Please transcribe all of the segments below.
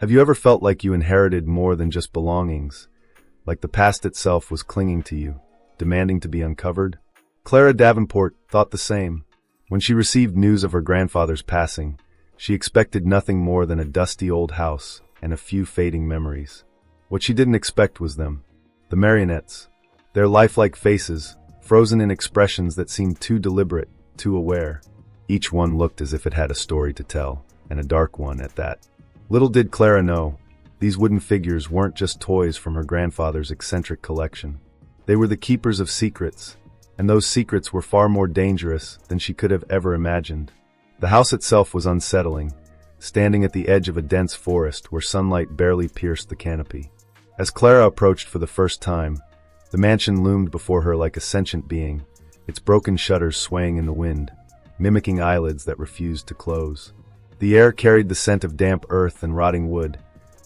Have you ever felt like you inherited more than just belongings, like the past itself was clinging to you, demanding to be uncovered? Clara Davenport thought the same. When she received news of her grandfather's passing, she expected nothing more than a dusty old house and a few fading memories. What she didn't expect was them, the marionettes, their lifelike faces, frozen in expressions that seemed too deliberate, too aware. Each one looked as if it had a story to tell, and a dark one at that. Little did Clara know, these wooden figures weren't just toys from her grandfather's eccentric collection. They were the keepers of secrets, and those secrets were far more dangerous than she could have ever imagined. The house itself was unsettling, standing at the edge of a dense forest where sunlight barely pierced the canopy. As Clara approached for the first time, the mansion loomed before her like a sentient being, its broken shutters swaying in the wind, mimicking eyelids that refused to close. The air carried the scent of damp earth and rotting wood,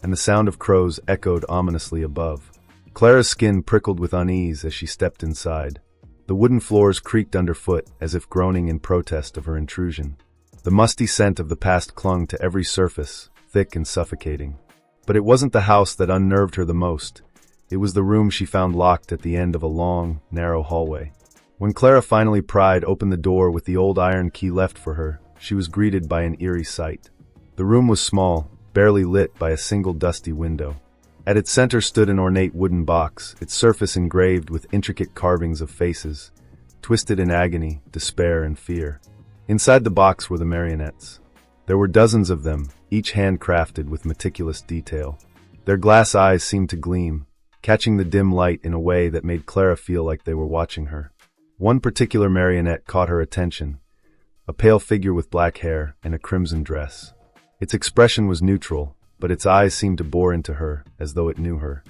and the sound of crows echoed ominously above. Clara's skin prickled with unease as she stepped inside. The wooden floors creaked underfoot as if groaning in protest of her intrusion. The musty scent of the past clung to every surface, thick and suffocating. But it wasn't the house that unnerved her the most. It was the room she found locked at the end of a long, narrow hallway. When Clara finally pried open the door with the old iron key left for her, she was greeted by an eerie sight. The room was small, barely lit by a single dusty window. At its center stood an ornate wooden box, its surface engraved with intricate carvings of faces, twisted in agony, despair, and fear. Inside the box were the marionettes. There were dozens of them, each handcrafted with meticulous detail. Their glass eyes seemed to gleam, catching the dim light in a way that made Clara feel like they were watching her. One particular marionette caught her attention, a pale figure with black hair and a crimson dress. Its expression was neutral, but its eyes seemed to bore into her, as though it knew her.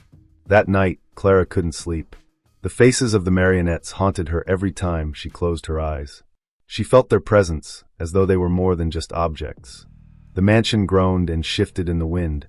That night, Clara couldn't sleep. The faces of the marionettes haunted her every time she closed her eyes. She felt their presence, as though they were more than just objects. The mansion groaned and shifted in the wind,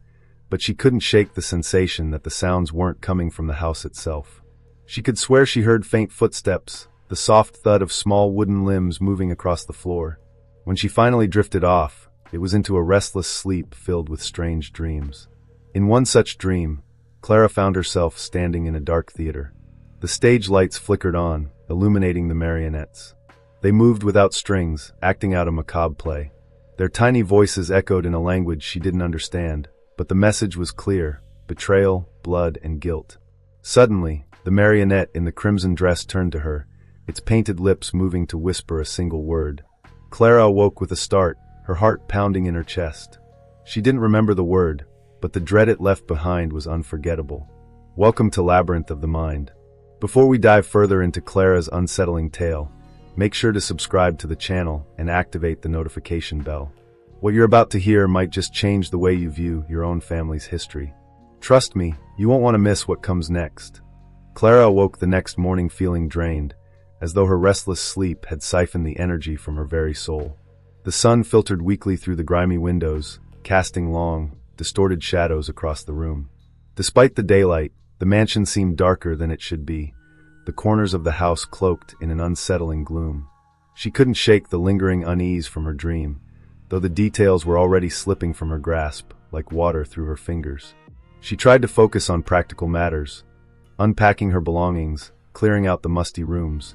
but she couldn't shake the sensation that the sounds weren't coming from the house itself. She could swear she heard faint footsteps, the soft thud of small wooden limbs moving across the floor. When she finally drifted off, it was into a restless sleep filled with strange dreams. In one such dream, Clara found herself standing in a dark theater. The stage lights flickered on, illuminating the marionettes. They moved without strings, acting out a macabre play. Their tiny voices echoed in a language she didn't understand, but the message was clear: betrayal, blood, and guilt. Suddenly, the marionette in the crimson dress turned to her, its painted lips moving to whisper a single word. Clara awoke with a start, her heart pounding in her chest. She didn't remember the word, but the dread it left behind was unforgettable. Welcome to Labyrinth of the Mind. Before we dive further into Clara's unsettling tale, make sure to subscribe to the channel and activate the notification bell. What you're about to hear might just change the way you view your own family's history. Trust me, you won't want to miss what comes next. Clara awoke the next morning feeling drained, as though her restless sleep had siphoned the energy from her very soul. The sun filtered weakly through the grimy windows, casting long, distorted shadows across the room. Despite the daylight, the mansion seemed darker than it should be, the corners of the house cloaked in an unsettling gloom. She couldn't shake the lingering unease from her dream, though the details were already slipping from her grasp, like water through her fingers. She tried to focus on practical matters, unpacking her belongings, clearing out the musty rooms,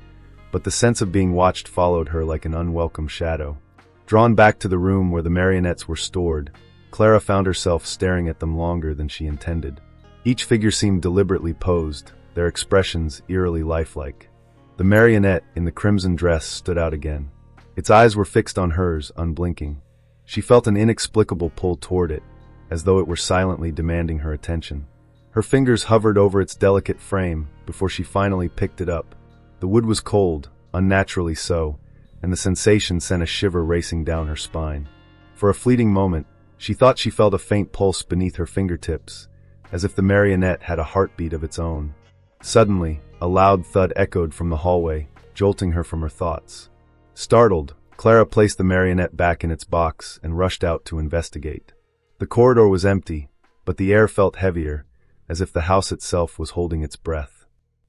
but the sense of being watched followed her like an unwelcome shadow. Drawn back to the room where the marionettes were stored, Clara found herself staring at them longer than she intended. Each figure seemed deliberately posed, their expressions eerily lifelike. The marionette in the crimson dress stood out again. Its eyes were fixed on hers, unblinking. She felt an inexplicable pull toward it, as though it were silently demanding her attention. Her fingers hovered over its delicate frame before she finally picked it up. The wood was cold, unnaturally so, and the sensation sent a shiver racing down her spine. For a fleeting moment, she thought she felt a faint pulse beneath her fingertips, as if the marionette had a heartbeat of its own. Suddenly, a loud thud echoed from the hallway, jolting her from her thoughts. Startled, Clara placed the marionette back in its box and rushed out to investigate. The corridor was empty, but the air felt heavier, as if the house itself was holding its breath.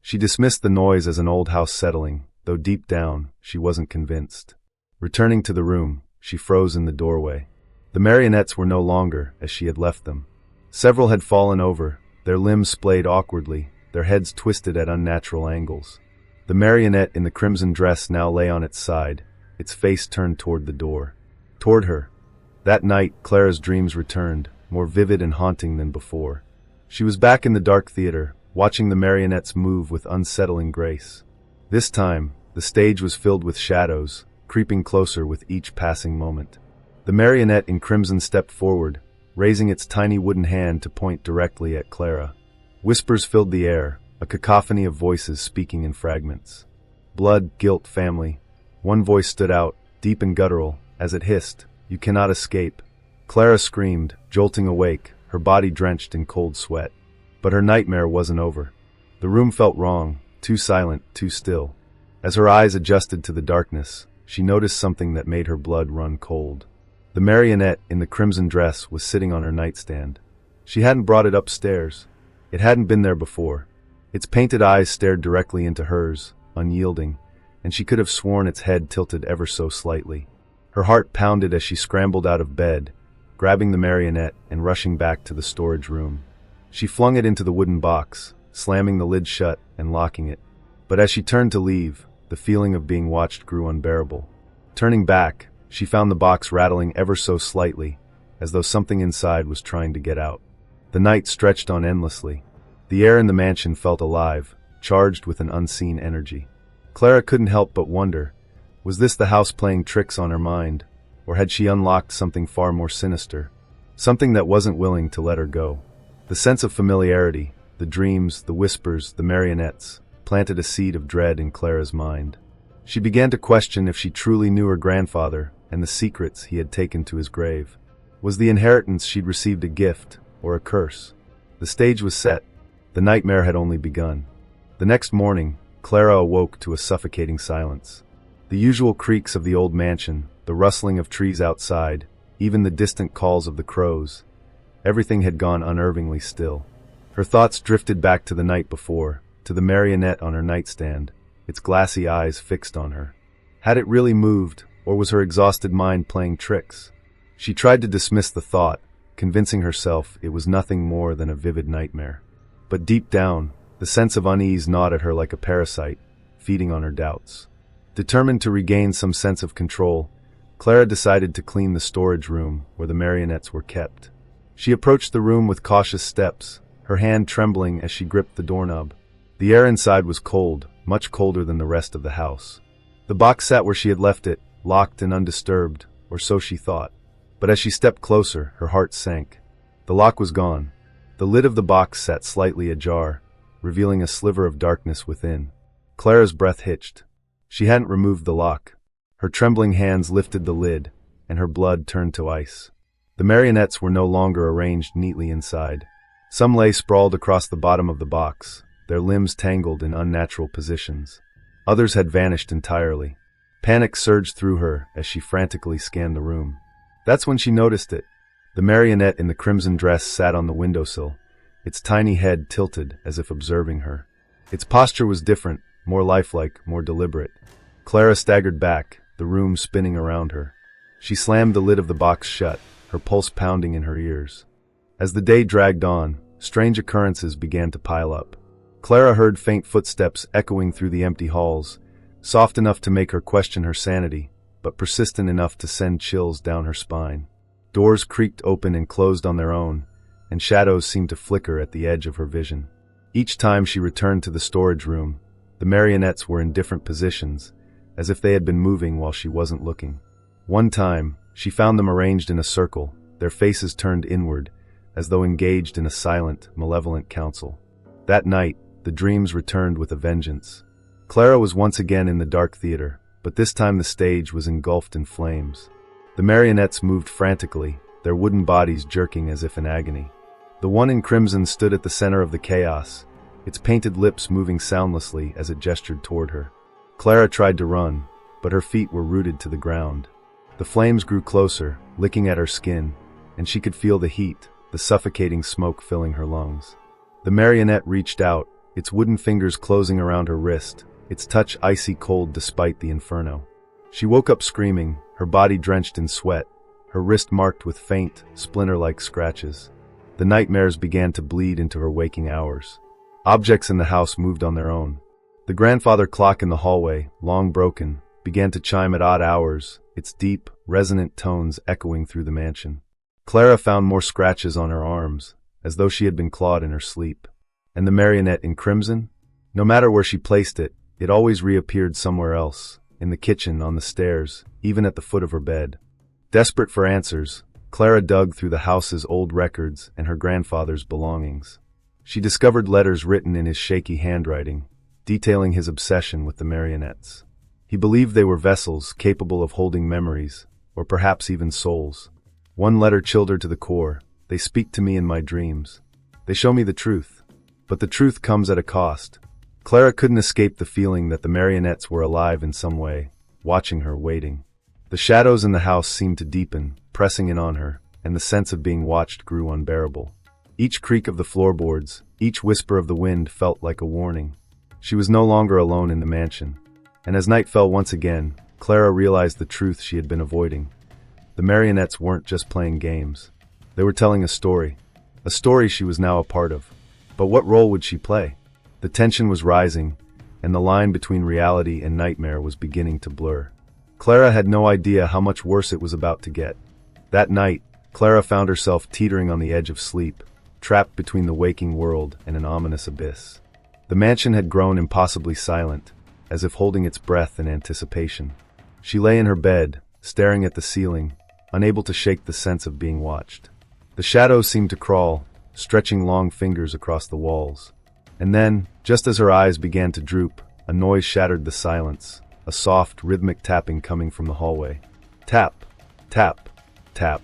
She dismissed the noise as an old house settling, though deep down, she wasn't convinced. Returning to the room, she froze in the doorway. The marionettes were no longer as she had left them. Several had fallen over, their limbs splayed awkwardly, their heads twisted at unnatural angles. The marionette in the crimson dress now lay on its side, its face turned toward the door. Toward her. That night, Clara's dreams returned, more vivid and haunting than before. She was back in the dark theater, watching the marionettes move with unsettling grace. This time, the stage was filled with shadows, creeping closer with each passing moment. The marionette in crimson stepped forward, raising its tiny wooden hand to point directly at Clara. Whispers filled the air, a cacophony of voices speaking in fragments. Blood, guilt, family. One voice stood out, deep and guttural, as it hissed, "You cannot escape." Clara screamed, jolting awake, her body drenched in cold sweat. But her nightmare wasn't over. The room felt wrong, too silent, too still. As her eyes adjusted to the darkness, she noticed something that made her blood run cold. The marionette in the crimson dress was sitting on her nightstand. She hadn't brought it upstairs. It hadn't been there before. Its painted eyes stared directly into hers, unyielding, and she could have sworn its head tilted ever so slightly. Her heart pounded as she scrambled out of bed, grabbing the marionette and rushing back to the storage room. She flung it into the wooden box, slamming the lid shut and locking it. But as she turned to leave, the feeling of being watched grew unbearable. Turning back, she found the box rattling ever so slightly, as though something inside was trying to get out. The night stretched on endlessly. The air in the mansion felt alive, charged with an unseen energy. Clara couldn't help but wonder, was this the house playing tricks on her mind, or had she unlocked something far more sinister, something that wasn't willing to let her go? The sense of familiarity, the dreams, the whispers, the marionettes, planted a seed of dread in Clara's mind. She began to question if she truly knew her grandfather and the secrets he had taken to his grave. Was the inheritance she'd received a gift or a curse? The stage was set. The nightmare had only begun. The next morning, Clara awoke to a suffocating silence. The usual creaks of the old mansion, the rustling of trees outside, even the distant calls of the crows. Everything had gone unnervingly still. Her thoughts drifted back to the night before, to the marionette on her nightstand, its glassy eyes fixed on her. Had it really moved, or was her exhausted mind playing tricks? She tried to dismiss the thought, convincing herself it was nothing more than a vivid nightmare. But deep down, the sense of unease gnawed at her like a parasite, feeding on her doubts. Determined to regain some sense of control, Clara decided to clean the storage room where the marionettes were kept. She approached the room with cautious steps, her hand trembling as she gripped the doorknob. The air inside was cold, much colder than the rest of the house. The box sat where she had left it, locked and undisturbed, or so she thought. But as she stepped closer, her heart sank. The lock was gone. The lid of the box sat slightly ajar, revealing a sliver of darkness within. Clara's breath hitched. She hadn't removed the lock. Her trembling hands lifted the lid, and her blood turned to ice. The marionettes were no longer arranged neatly inside. Some lay sprawled across the bottom of the box, their limbs tangled in unnatural positions. Others had vanished entirely. Panic surged through her as she frantically scanned the room. That's when she noticed it. The marionette in the crimson dress sat on the windowsill, its tiny head tilted as if observing her. Its posture was different, more lifelike, more deliberate. Clara staggered back, the room spinning around her. She slammed the lid of the box shut, her pulse pounding in her ears. As the day dragged on, strange occurrences began to pile up. Clara heard faint footsteps echoing through the empty halls, soft enough to make her question her sanity, but persistent enough to send chills down her spine. Doors creaked open and closed on their own, and shadows seemed to flicker at the edge of her vision. Each time she returned to the storage room, the marionettes were in different positions, as if they had been moving while she wasn't looking. One time, she found them arranged in a circle, their faces turned inward, as though engaged in a silent, malevolent council. That night, the dreams returned with a vengeance. Clara was once again in the dark theater, but this time the stage was engulfed in flames. The marionettes moved frantically, their wooden bodies jerking as if in agony. The one in crimson stood at the center of the chaos, its painted lips moving soundlessly as it gestured toward her. Clara tried to run, but her feet were rooted to the ground. The flames grew closer, licking at her skin, and she could feel the heat, the suffocating smoke filling her lungs. The marionette reached out, its wooden fingers closing around her wrist, its touch icy cold despite the inferno. She woke up screaming, her body drenched in sweat, her wrist marked with faint, splinter-like scratches. The nightmares began to bleed into her waking hours. Objects in the house moved on their own. The grandfather clock in the hallway, long broken, began to chime at odd hours, its deep, resonant tones echoing through the mansion. Clara found more scratches on her arms, as though she had been clawed in her sleep. And the marionette in crimson? No matter where she placed it, it always reappeared somewhere else, in the kitchen, on the stairs, even at the foot of her bed. Desperate for answers, Clara dug through the house's old records and her grandfather's belongings. She discovered letters written in his shaky handwriting, detailing his obsession with the marionettes. He believed they were vessels capable of holding memories, or perhaps even souls. One letter chilled her to the core. They speak to me in my dreams. They show me the truth. But the truth comes at a cost. Clara couldn't escape the feeling that the marionettes were alive in some way, watching her, waiting. The shadows in the house seemed to deepen, pressing in on her, and the sense of being watched grew unbearable. Each creak of the floorboards, each whisper of the wind felt like a warning. She was no longer alone in the mansion. And as night fell once again, Clara realized the truth she had been avoiding. The marionettes weren't just playing games. They were telling a story she was now a part of. But what role would she play? The tension was rising, and the line between reality and nightmare was beginning to blur. Clara had no idea how much worse it was about to get. That night, Clara found herself teetering on the edge of sleep, trapped between the waking world and an ominous abyss. The mansion had grown impossibly silent, as if holding its breath in anticipation. She lay in her bed, staring at the ceiling, unable to shake the sense of being watched. The shadows seemed to crawl, stretching long fingers across the walls. And then, just as her eyes began to droop, a noise shattered the silence, a soft, rhythmic tapping coming from the hallway. Tap, tap, tap.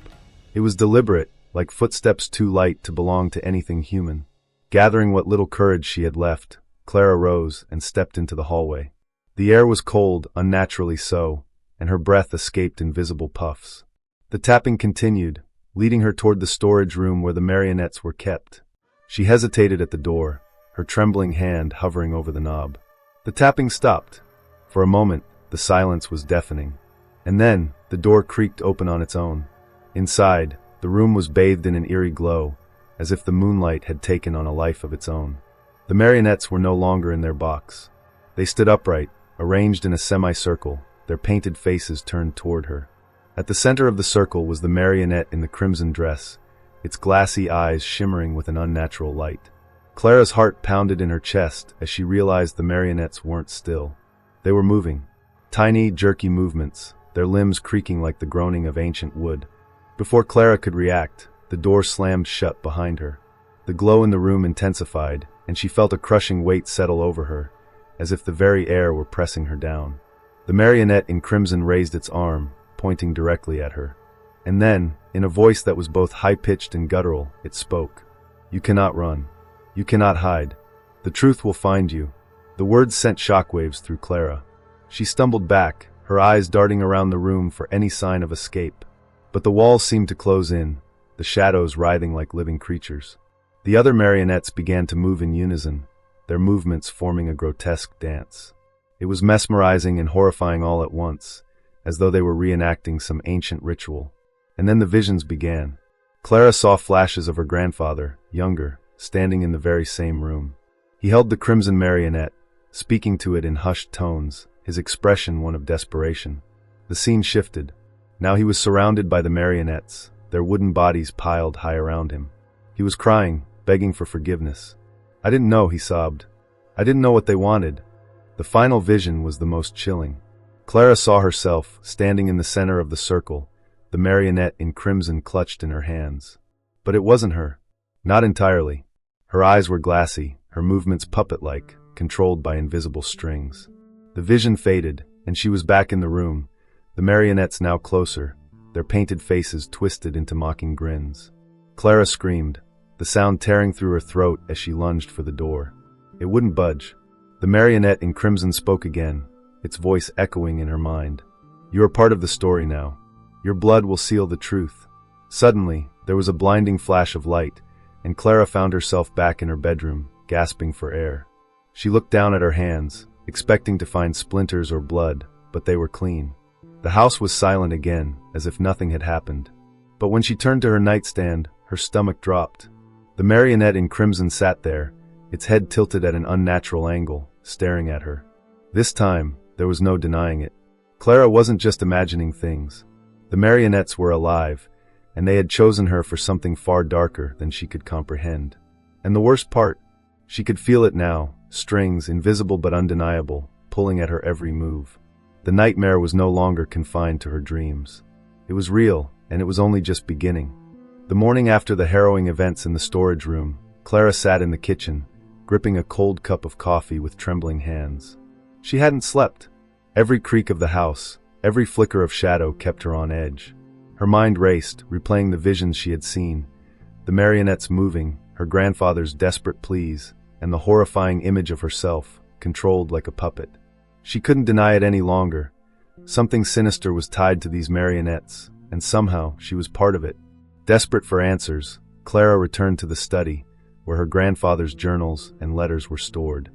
It was deliberate, like footsteps too light to belong to anything human. Gathering what little courage she had left, Clara rose and stepped into the hallway. The air was cold, unnaturally so, and her breath escaped in visible puffs. The tapping continued, leading her toward the storage room where the marionettes were kept. She hesitated at the door, her trembling hand hovering over the knob. The tapping stopped. For a moment, the silence was deafening. And then, the door creaked open on its own. Inside, the room was bathed in an eerie glow, as if the moonlight had taken on a life of its own. The marionettes were no longer in their box. They stood upright, arranged in a semicircle, their painted faces turned toward her. At the center of the circle was the marionette in the crimson dress, its glassy eyes shimmering with an unnatural light. Clara's heart pounded in her chest as she realized the marionettes weren't still. They were moving. Tiny, jerky movements, their limbs creaking like the groaning of ancient wood. Before Clara could react, the door slammed shut behind her. The glow in the room intensified, and she felt a crushing weight settle over her, as if the very air were pressing her down. The marionette in crimson raised its arm, pointing directly at her. And then, in a voice that was both high-pitched and guttural, it spoke. "You cannot run. You cannot hide. The truth will find you." The words sent shockwaves through Clara. She stumbled back, her eyes darting around the room for any sign of escape. But the walls seemed to close in, the shadows writhing like living creatures. The other marionettes began to move in unison, their movements forming a grotesque dance. It was mesmerizing and horrifying all at once, as though they were reenacting some ancient ritual. And then the visions began. Clara saw flashes of her grandfather, younger, standing in the very same room. He held the crimson marionette, speaking to it in hushed tones, his expression one of desperation. The scene shifted. Now he was surrounded by the marionettes, their wooden bodies piled high around him. He was crying, begging for forgiveness. "I didn't know," he sobbed. "I didn't know what they wanted." The final vision was the most chilling. Clara saw herself, standing in the center of the circle, the marionette in crimson clutched in her hands. But it wasn't her. Not entirely. Her eyes were glassy, her movements puppet-like, controlled by invisible strings. The vision faded, and she was back in the room, the marionettes now closer, their painted faces twisted into mocking grins. Clara screamed, the sound tearing through her throat as she lunged for the door. It wouldn't budge. The marionette in crimson spoke again, its voice echoing in her mind. "You are part of the story now. Your blood will seal the truth." Suddenly, there was a blinding flash of light, and Clara found herself back in her bedroom, gasping for air. She looked down at her hands, expecting to find splinters or blood, but they were clean. The house was silent again, as if nothing had happened. But when she turned to her nightstand, her stomach dropped. The marionette in crimson sat there, its head tilted at an unnatural angle, staring at her. This time, there was no denying it. Clara wasn't just imagining things. The marionettes were alive, and they had chosen her for something far darker than she could comprehend. And the worst part, she could feel it now, strings, invisible but undeniable, pulling at her every move. The nightmare was no longer confined to her dreams. It was real, and it was only just beginning. The morning after the harrowing events in the storage room, Clara sat in the kitchen, gripping a cold cup of coffee with trembling hands. She hadn't slept. Every creak of the house, every flicker of shadow kept her on edge. Her mind raced, replaying the visions she had seen, the marionettes moving, her grandfather's desperate pleas, and the horrifying image of herself, controlled like a puppet. She couldn't deny it any longer. Something sinister was tied to these marionettes, and somehow she was part of it. Desperate for answers, Clara returned to the study, where her grandfather's journals and letters were stored.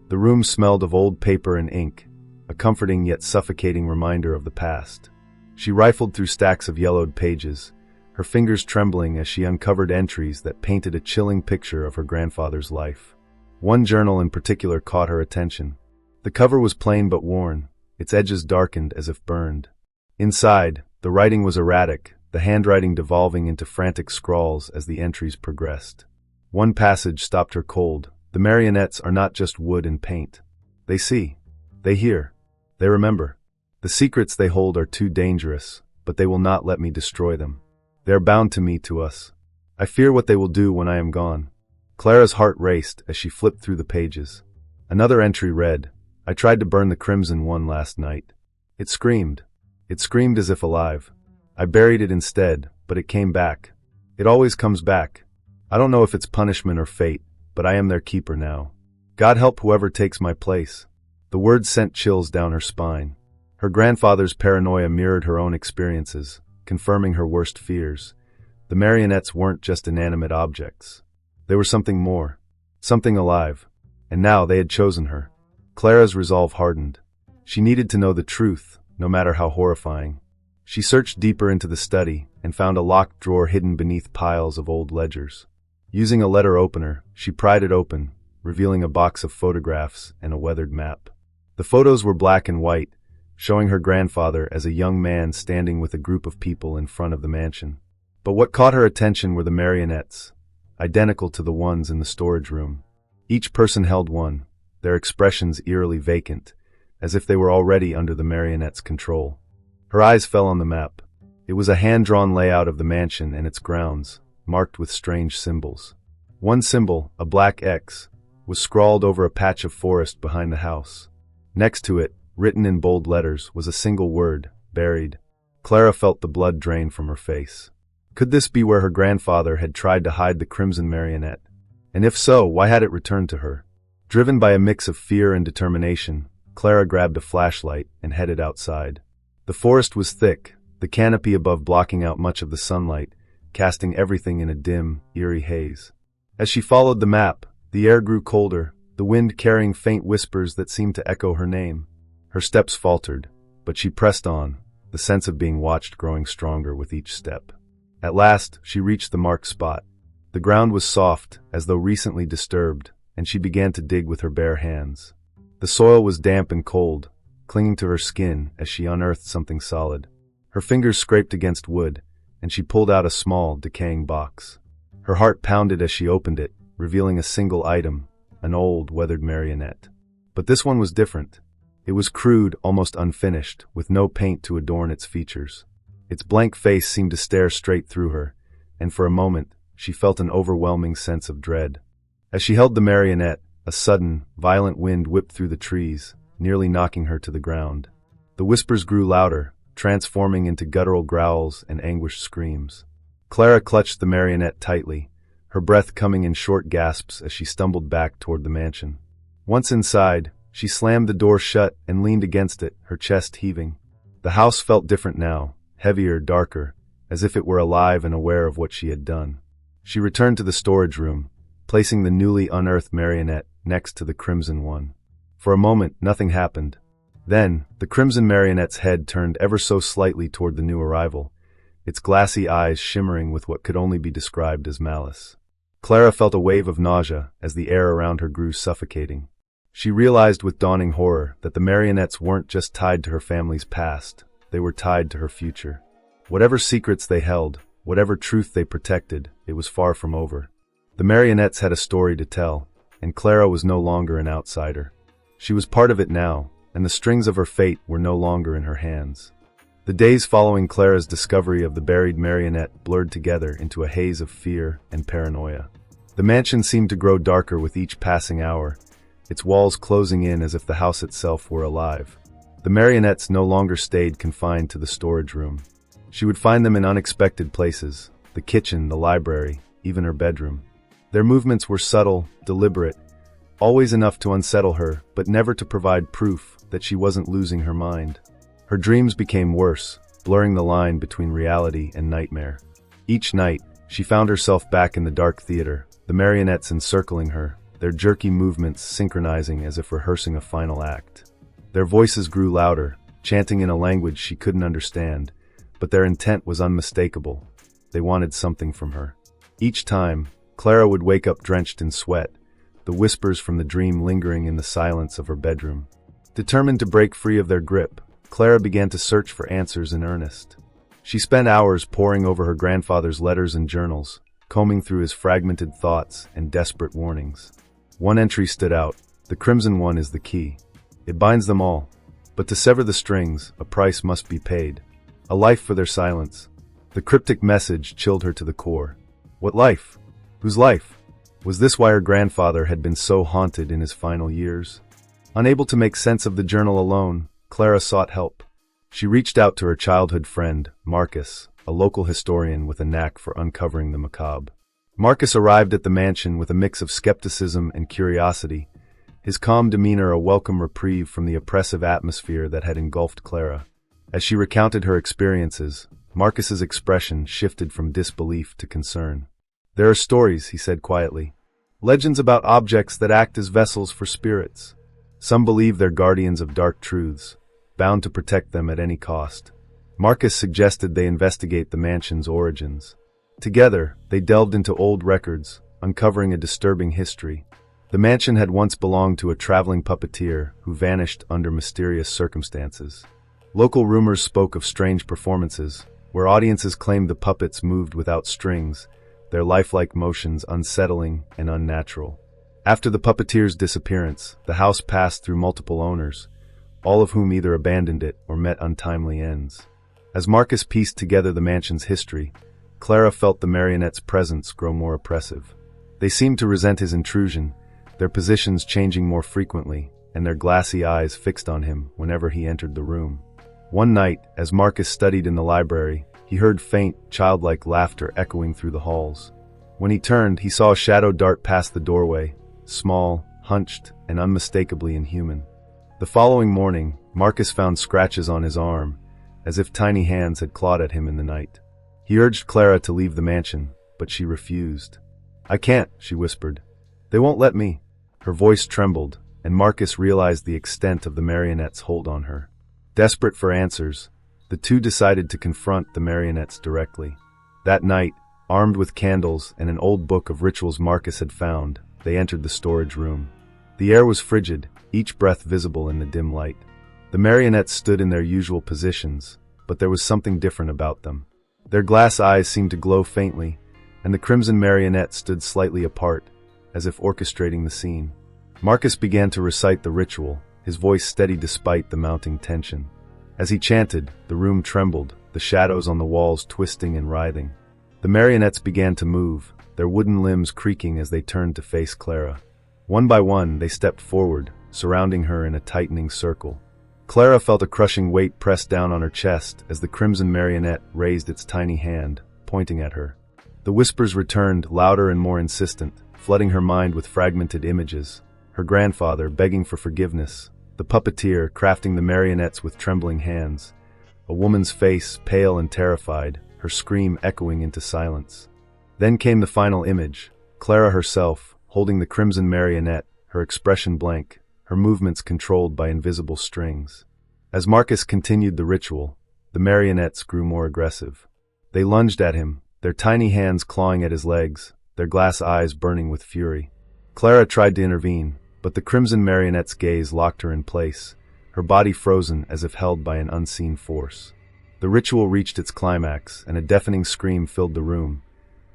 The room smelled of old paper and ink, a comforting yet suffocating reminder of the past. She rifled through stacks of yellowed pages, her fingers trembling as she uncovered entries that painted a chilling picture of her grandfather's life. One journal in particular caught her attention. The cover was plain but worn, its edges darkened as if burned. Inside, the writing was erratic, the handwriting devolving into frantic scrawls as the entries progressed. One passage stopped her cold. The marionettes are not just wood and paint. They see. They hear. They remember. The secrets they hold are too dangerous, but they will not let me destroy them. They are bound to me, to us. I fear what they will do when I am gone. Clara's heart raced as she flipped through the pages. Another entry read, "I tried to burn the crimson one last night. It screamed. It screamed as if alive. I buried it instead, but it came back. It always comes back. I don't know if it's punishment or fate, but I am their keeper now. God help whoever takes my place." The words sent chills down her spine. Her grandfather's paranoia mirrored her own experiences, confirming her worst fears. The marionettes weren't just inanimate objects. They were something more, something alive. And now they had chosen her. Clara's resolve hardened. She needed to know the truth, no matter how horrifying. She searched deeper into the study and found a locked drawer hidden beneath piles of old ledgers. Using a letter opener, she pried it open, revealing a box of photographs and a weathered map. The photos were black and white, showing her grandfather as a young man standing with a group of people in front of the mansion. But what caught her attention were the marionettes, identical to the ones in the storage room. Each person held one, their expressions eerily vacant, as if they were already under the marionette's control. Her eyes fell on the map. It was a hand-drawn layout of the mansion and its grounds, marked with strange symbols. One symbol, a black X, was scrawled over a patch of forest behind the house. Next to it, written in bold letters, was a single word, buried. Clara felt the blood drain from her face. Could this be where her grandfather had tried to hide the crimson marionette? And if so, why had it returned to her? Driven by a mix of fear and determination, Clara grabbed a flashlight and headed outside. The forest was thick, the canopy above blocking out much of the sunlight, casting everything in a dim, eerie haze. As she followed the map, the air grew colder, the wind carrying faint whispers that seemed to echo her name. Her steps faltered, but she pressed on, the sense of being watched growing stronger with each step. At last, she reached the marked spot. The ground was soft, as though recently disturbed, and she began to dig with her bare hands. The soil was damp and cold, clinging to her skin as she unearthed something solid. Her fingers scraped against wood, and she pulled out a small, decaying box. Her heart pounded as she opened it, revealing a single item, an old, weathered marionette. But this one was different. It was crude, almost unfinished, with no paint to adorn its features. Its blank face seemed to stare straight through her, and for a moment, she felt an overwhelming sense of dread. As she held the marionette, a sudden, violent wind whipped through the trees, nearly knocking her to the ground. The whispers grew louder, transforming into guttural growls and anguished screams. Clara clutched the marionette tightly, her breath coming in short gasps as she stumbled back toward the mansion. Once inside, she slammed the door shut and leaned against it, her chest heaving. The house felt different now, heavier, darker, as if it were alive and aware of what she had done. She returned to the storage room, placing the newly unearthed marionette next to the crimson one. For a moment, nothing happened. Then, the crimson marionette's head turned ever so slightly toward the new arrival, its glassy eyes shimmering with what could only be described as malice. Clara felt a wave of nausea as the air around her grew suffocating. She realized with dawning horror that the marionettes weren't just tied to her family's past, they were tied to her future. Whatever secrets they held, whatever truth they protected, it was far from over. The marionettes had a story to tell, and Clara was no longer an outsider. She was part of it now, and the strings of her fate were no longer in her hands. The days following Clara's discovery of the buried marionette blurred together into a haze of fear and paranoia. The mansion seemed to grow darker with each passing hour, its walls closing in as if the house itself were alive. The marionettes no longer stayed confined to the storage room. She would find them in unexpected places, the kitchen, the library, even her bedroom. Their movements were subtle, deliberate, always enough to unsettle her, but never to provide proof that she wasn't losing her mind. Her dreams became worse, blurring the line between reality and nightmare. Each night, she found herself back in the dark theater, the marionettes encircling her, their jerky movements synchronizing as if rehearsing a final act. Their voices grew louder, chanting in a language she couldn't understand, but their intent was unmistakable. They wanted something from her. Each time, Clara would wake up drenched in sweat, the whispers from the dream lingering in the silence of her bedroom. Determined to break free of their grip, Clara began to search for answers in earnest. She spent hours poring over her grandfather's letters and journals, combing through his fragmented thoughts and desperate warnings. One entry stood out: the crimson one is the key. It binds them all. But to sever the strings, a price must be paid. A life for their silence. The cryptic message chilled her to the core. What life? Whose life? Was this why her grandfather had been so haunted in his final years? Unable to make sense of the journal alone, Clara sought help. She reached out to her childhood friend, Marcus, a local historian with a knack for uncovering the macabre. Marcus arrived at the mansion with a mix of skepticism and curiosity, his calm demeanor a welcome reprieve from the oppressive atmosphere that had engulfed Clara. As she recounted her experiences, Marcus's expression shifted from disbelief to concern. "There are stories," he said quietly. "Legends about objects that act as vessels for spirits. Some believe they're guardians of dark truths, bound to protect them at any cost." Marcus suggested they investigate the mansion's origins. Together, they delved into old records, uncovering a disturbing history. The mansion had once belonged to a traveling puppeteer who vanished under mysterious circumstances. Local rumors spoke of strange performances, where audiences claimed the puppets moved without strings, their lifelike motions unsettling and unnatural. After the puppeteer's disappearance, the house passed through multiple owners, all of whom either abandoned it or met untimely ends. As Marcus pieced together the mansion's history, Clara felt the marionette's presence grow more oppressive. They seemed to resent his intrusion, their positions changing more frequently, and their glassy eyes fixed on him whenever he entered the room. One night, as Marcus studied in the library, he heard faint, childlike laughter echoing through the halls. When he turned, he saw a shadow dart past the doorway, small, hunched, and unmistakably inhuman. The following morning, Marcus found scratches on his arm, as if tiny hands had clawed at him in the night. He urged Clara to leave the mansion, but she refused. "I can't," she whispered. "They won't let me." Her voice trembled, and Marcus realized the extent of the marionette's hold on her. Desperate for answers, the two decided to confront the marionettes directly. That night, armed with candles and an old book of rituals Marcus had found, they entered the storage room. The air was frigid, each breath visible in the dim light. The marionettes stood in their usual positions, but there was something different about them. Their glass eyes seemed to glow faintly, and the crimson marionette stood slightly apart, as if orchestrating the scene. Marcus began to recite the ritual, his voice steady despite the mounting tension. As he chanted, the room trembled, the shadows on the walls twisting and writhing. The marionettes began to move, their wooden limbs creaking as they turned to face Clara. One by one, they stepped forward, surrounding her in a tightening circle. Clara felt a crushing weight press down on her chest as the crimson marionette raised its tiny hand, pointing at her. The whispers returned, louder and more insistent, flooding her mind with fragmented images. Her grandfather begging for forgiveness, the puppeteer crafting the marionettes with trembling hands, a woman's face pale and terrified, her scream echoing into silence. Then came the final image, Clara herself, holding the crimson marionette, her expression blank, her movements controlled by invisible strings. As Marcus continued the ritual, the marionettes grew more aggressive. They lunged at him, their tiny hands clawing at his legs, their glass eyes burning with fury. Clara tried to intervene, but the crimson marionette's gaze locked her in place, her body frozen as if held by an unseen force. The ritual reached its climax, and a deafening scream filled the room,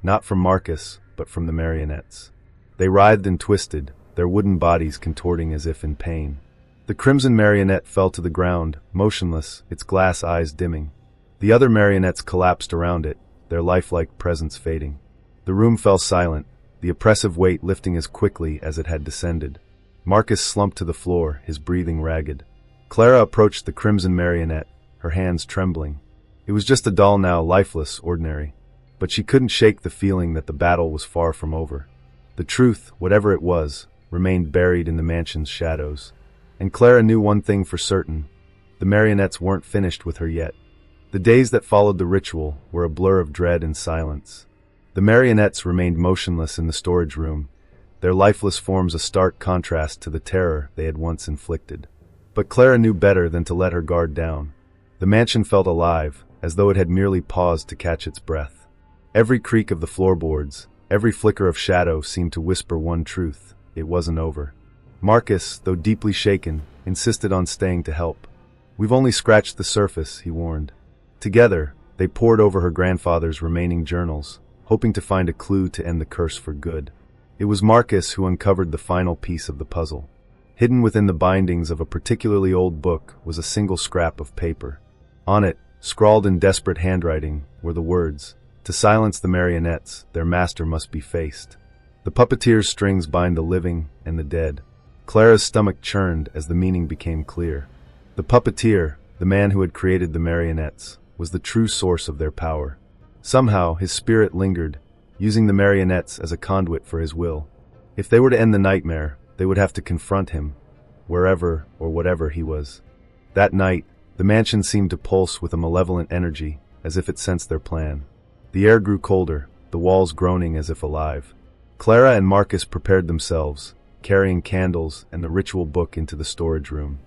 not from Marcus, but from the marionettes. They writhed and twisted, their wooden bodies contorting as if in pain. The crimson marionette fell to the ground, motionless, its glass eyes dimming. The other marionettes collapsed around it, their lifelike presence fading. The room fell silent, the oppressive weight lifting as quickly as it had descended. Marcus slumped to the floor, his breathing ragged. Clara approached the crimson marionette, her hands trembling. It was just a doll now, lifeless, ordinary. But she couldn't shake the feeling that the battle was far from over. The truth, whatever it was, remained buried in the mansion's shadows. And Clara knew one thing for certain. The marionettes weren't finished with her yet. The days that followed the ritual were a blur of dread and silence. The marionettes remained motionless in the storage room, their lifeless forms a stark contrast to the terror they had once inflicted. But Clara knew better than to let her guard down. The mansion felt alive, as though it had merely paused to catch its breath. Every creak of the floorboards, every flicker of shadow seemed to whisper one truth: it wasn't over. Marcus, though deeply shaken, insisted on staying to help. "We've only scratched the surface," he warned. Together, they pored over her grandfather's remaining journals, hoping to find a clue to end the curse for good. It was Marcus who uncovered the final piece of the puzzle. Hidden within the bindings of a particularly old book was a single scrap of paper. On it, scrawled in desperate handwriting, were the words, "To silence the marionettes, their master must be faced." The puppeteer's strings bind the living and the dead. Clara's stomach churned as the meaning became clear. The puppeteer, the man who had created the marionettes, was the true source of their power. Somehow, his spirit lingered, using the marionettes as a conduit for his will. If they were to end the nightmare, they would have to confront him, wherever or whatever he was. That night, the mansion seemed to pulse with a malevolent energy, as if it sensed their plan. The air grew colder, the walls groaning as if alive. Clara and Marcus prepared themselves, carrying candles and the ritual book into the storage room.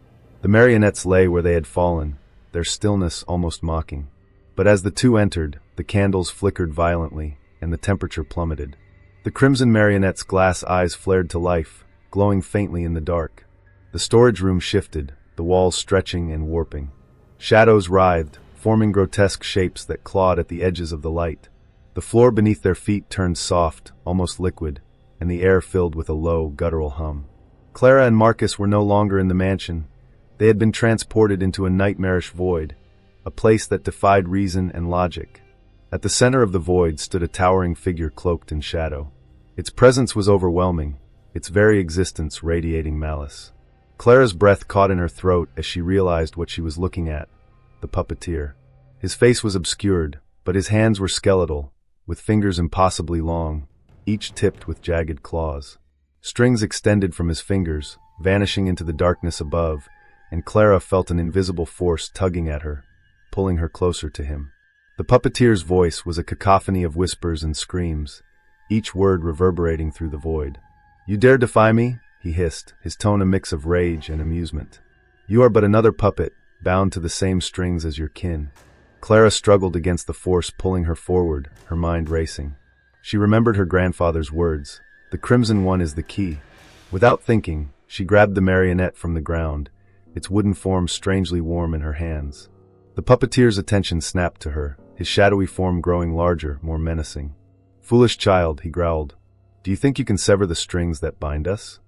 The marionettes lay where they had fallen, their stillness almost mocking. But as the two entered, the candles flickered violently, and the temperature plummeted. The crimson marionette's glass eyes flared to life, glowing faintly in the dark. The storage room shifted, the walls stretching and warping. Shadows writhed, forming grotesque shapes that clawed at the edges of the light. The floor beneath their feet turned soft, almost liquid, and the air filled with a low, guttural hum. Clara and Marcus were no longer in the mansion. They had been transported into a nightmarish void, a place that defied reason and logic. At the center of the void stood a towering figure cloaked in shadow. Its presence was overwhelming, its very existence radiating malice. Clara's breath caught in her throat as she realized what she was looking at: the puppeteer. His face was obscured, but his hands were skeletal, with fingers impossibly long, each tipped with jagged claws. Strings extended from his fingers, vanishing into the darkness above, and Clara felt an invisible force tugging at her, pulling her closer to him. The puppeteer's voice was a cacophony of whispers and screams, each word reverberating through the void. "You dare defy me?" he hissed, his tone a mix of rage and amusement. "You are but another puppet, bound to the same strings as your kin." Clara struggled against the force pulling her forward, her mind racing. She remembered her grandfather's words, "The crimson one is the key." Without thinking, she grabbed the marionette from the ground, its wooden form strangely warm in her hands. The puppeteer's attention snapped to her, his shadowy form growing larger, more menacing. "Foolish child," he growled. "Do you think you can sever the strings that bind us?"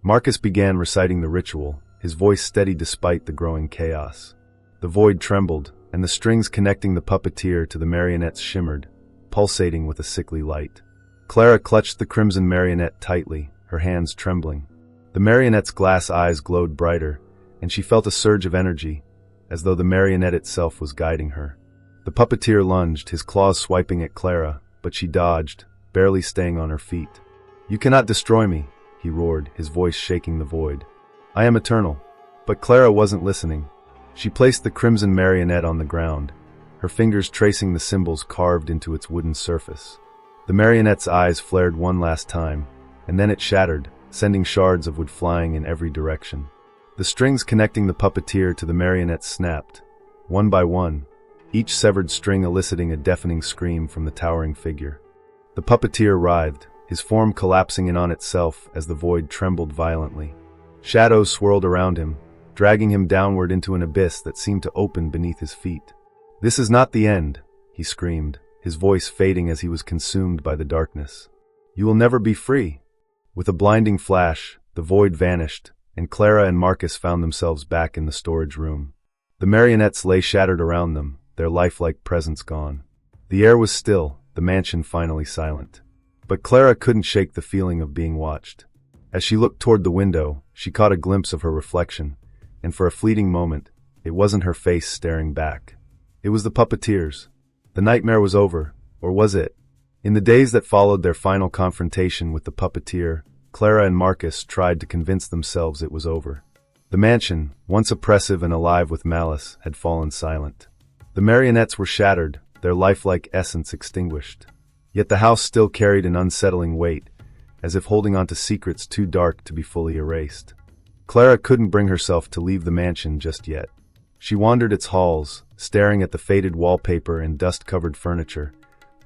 Marcus began reciting the ritual, his voice steady despite the growing chaos. The void trembled, and the strings connecting the puppeteer to the marionettes shimmered, pulsating with a sickly light. Clara clutched the crimson marionette tightly, her hands trembling. The marionette's glass eyes glowed brighter, and she felt a surge of energy, as though the marionette itself was guiding her. The puppeteer lunged, his claws swiping at Clara, but she dodged, barely staying on her feet. "You cannot destroy me," he roared, his voice shaking the void. "I am eternal." But Clara wasn't listening. She placed the crimson marionette on the ground, her fingers tracing the symbols carved into its wooden surface. The marionette's eyes flared one last time, and then it shattered, sending shards of wood flying in every direction. The strings connecting the puppeteer to the marionette snapped, one by one, each severed string eliciting a deafening scream from the towering figure. The puppeteer writhed, his form collapsing in on itself as the void trembled violently. Shadows swirled around him, dragging him downward into an abyss that seemed to open beneath his feet. "This is not the end," he screamed, his voice fading as he was consumed by the darkness. "You will never be free." With a blinding flash, the void vanished, and Clara and Marcus found themselves back in the storage room. The marionettes lay shattered around them, their lifelike presence gone. The air was still, the mansion finally silent. But Clara couldn't shake the feeling of being watched. As she looked toward the window, she caught a glimpse of her reflection, and for a fleeting moment, it wasn't her face staring back. It was the puppeteer's. The nightmare was over, or was it? In the days that followed their final confrontation with the puppeteer, Clara and Marcus tried to convince themselves it was over. The mansion, once oppressive and alive with malice, had fallen silent. The marionettes were shattered, their lifelike essence extinguished. Yet the house still carried an unsettling weight, as if holding on to secrets too dark to be fully erased. Clara couldn't bring herself to leave the mansion just yet. She wandered its halls, staring at the faded wallpaper and dust-covered furniture,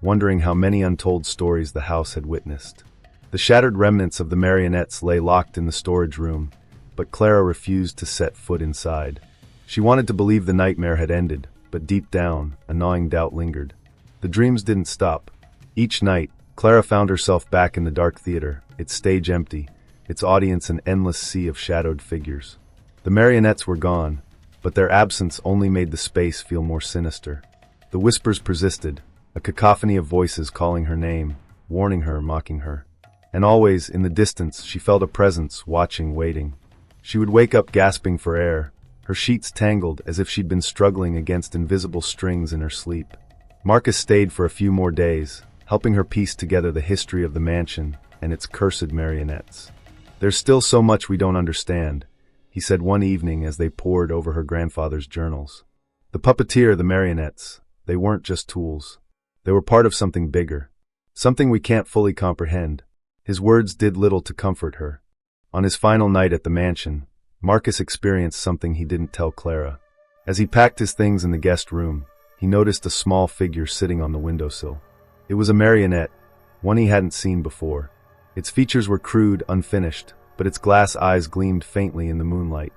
wondering how many untold stories the house had witnessed. The shattered remnants of the marionettes lay locked in the storage room, but Clara refused to set foot inside. She wanted to believe the nightmare had ended, but deep down, a gnawing doubt lingered. The dreams didn't stop. Each night, Clara found herself back in the dark theater, its stage empty, its audience an endless sea of shadowed figures. The marionettes were gone, but their absence only made the space feel more sinister. The whispers persisted, a cacophony of voices calling her name, warning her, mocking her. And always, in the distance, she felt a presence, watching, waiting. She would wake up gasping for air, her sheets tangled as if she'd been struggling against invisible strings in her sleep. Marcus stayed for a few more days, helping her piece together the history of the mansion and its cursed marionettes. "There's still so much we don't understand," he said one evening as they pored over her grandfather's journals. "The puppeteer, the marionettes, they weren't just tools. They were part of something bigger, something we can't fully comprehend." His words did little to comfort her. On his final night at the mansion, Marcus experienced something he didn't tell Clara. As he packed his things in the guest room, he noticed a small figure sitting on the windowsill. It was a marionette, one he hadn't seen before. Its features were crude, unfinished, but its glass eyes gleamed faintly in the moonlight.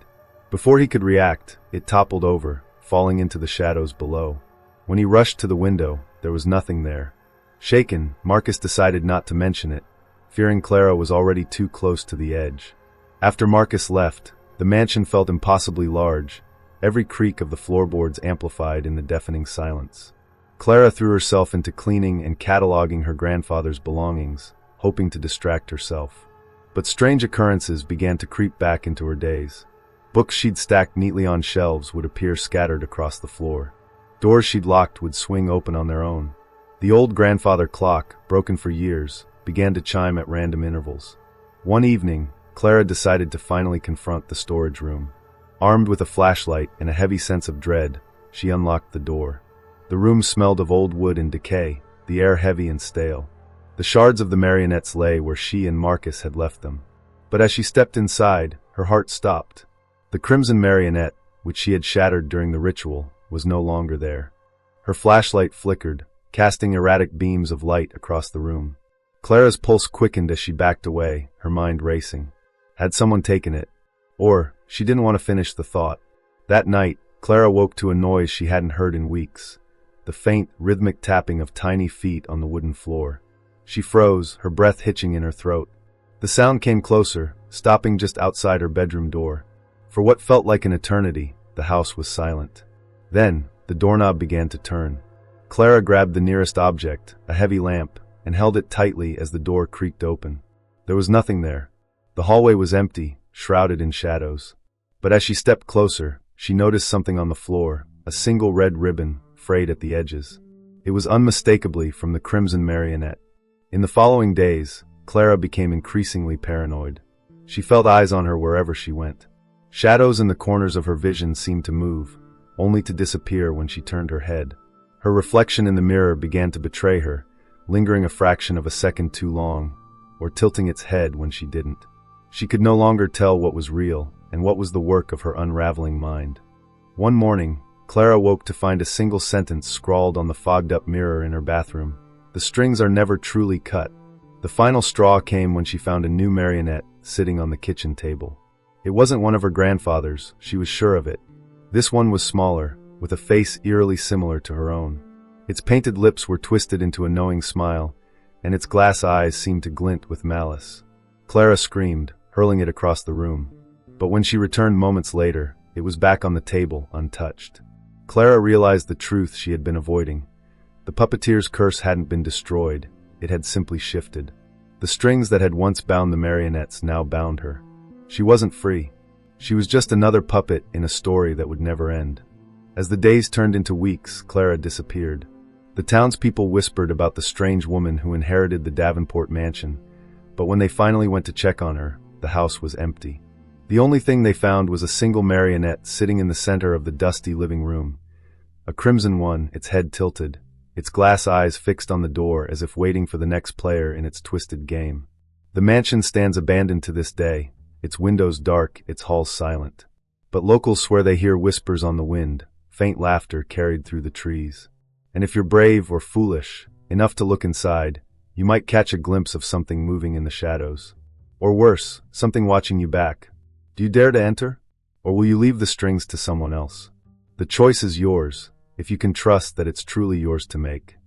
Before he could react, it toppled over, falling into the shadows below. When he rushed to the window, there was nothing there. Shaken, Marcus decided not to mention it, fearing Clara was already too close to the edge. After Marcus left, the mansion felt impossibly large, every creak of the floorboards amplified in the deafening silence. Clara threw herself into cleaning and cataloging her grandfather's belongings, hoping to distract herself. But strange occurrences began to creep back into her days. Books she'd stacked neatly on shelves would appear scattered across the floor. Doors she'd locked would swing open on their own. The old grandfather clock, broken for years, began to chime at random intervals. One evening, Clara decided to finally confront the storage room. Armed with a flashlight and a heavy sense of dread, she unlocked the door. The room smelled of old wood and decay, the air heavy and stale. The shards of the marionettes lay where she and Marcus had left them. But as she stepped inside, her heart stopped. The crimson marionette, which she had shattered during the ritual, was no longer there. Her flashlight flickered, casting erratic beams of light across the room. Clara's pulse quickened as she backed away, her mind racing. Had someone taken it? Or, she didn't want to finish the thought. That night, Clara woke to a noise she hadn't heard in weeks. The faint, rhythmic tapping of tiny feet on the wooden floor. She froze, her breath hitching in her throat. The sound came closer, stopping just outside her bedroom door. For what felt like an eternity, the house was silent. Then, the doorknob began to turn. Clara grabbed the nearest object, a heavy lamp, and held it tightly as the door creaked open. There was nothing there. The hallway was empty, shrouded in shadows. But as she stepped closer, she noticed something on the floor, a single red ribbon, frayed at the edges. It was unmistakably from the crimson marionette. In the following days, Clara became increasingly paranoid. She felt eyes on her wherever she went. Shadows in the corners of her vision seemed to move, only to disappear when she turned her head. Her reflection in the mirror began to betray her, lingering a fraction of a second too long, or tilting its head when she didn't. She could no longer tell what was real and what was the work of her unraveling mind. One morning, Clara woke to find a single sentence scrawled on the fogged-up mirror in her bathroom. "The strings are never truly cut." The final straw came when she found a new marionette sitting on the kitchen table. It wasn't one of her grandfather's, she was sure of it. This one was smaller, with a face eerily similar to her own. Its painted lips were twisted into a knowing smile, and its glass eyes seemed to glint with malice. Clara screamed, hurling it across the room. But when she returned moments later, it was back on the table, untouched. Clara realized the truth she had been avoiding. The puppeteer's curse hadn't been destroyed, it had simply shifted. The strings that had once bound the marionettes now bound her. She wasn't free. She was just another puppet in a story that would never end. As the days turned into weeks, Clara disappeared. The townspeople whispered about the strange woman who inherited the Davenport mansion, but when they finally went to check on her, the house was empty. The only thing they found was a single marionette sitting in the center of the dusty living room. A crimson one, its head tilted, its glass eyes fixed on the door as if waiting for the next player in its twisted game. The mansion stands abandoned to this day, its windows dark, its halls silent. But locals swear they hear whispers on the wind, faint laughter carried through the trees. And if you're brave or foolish enough to look inside, you might catch a glimpse of something moving in the shadows. Or worse, something watching you back. Do you dare to enter? Or will you leave the strings to someone else? The choice is yours, if you can trust that it's truly yours to make.